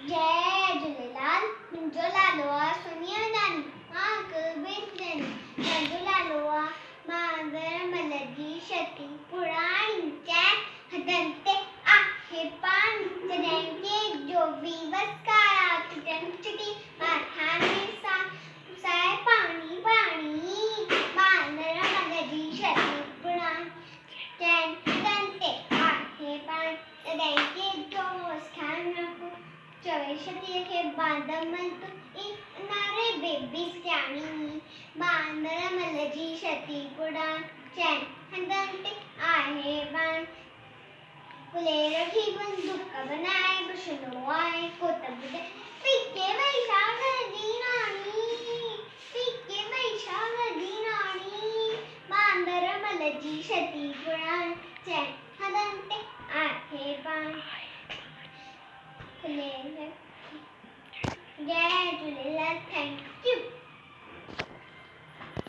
जय झूलेलाल। मुंहिंजो नालो आहे सोनिया-बंदरमल। मुंहिंजो नालो आहे बंदरमल जी छटी पुराणी चैन हथनि ते आहे पाणी जॾहिं के जो बि वसकाया चटी माथा में साए पाणी पाणी बंदरमल जी छटी पुराणी चैन हथनि ते आहे पाणी जॾहिं के जो वसकाया चवे छटीअ खे बंदरमल तूं नारे बेबी सियाणी बंदरमल जी छटी पुराणी चैन हथनि ते आहे पाणी कुलेर की बंदूक बनाए बुशनो आए कोतब दे पीके वैशागर दी रानी पीके वैशागर दी रानी बंदरमल जी छटी पुराणी चैन हथनि ते आहे पाणी जय झूलेलाल। Thank you.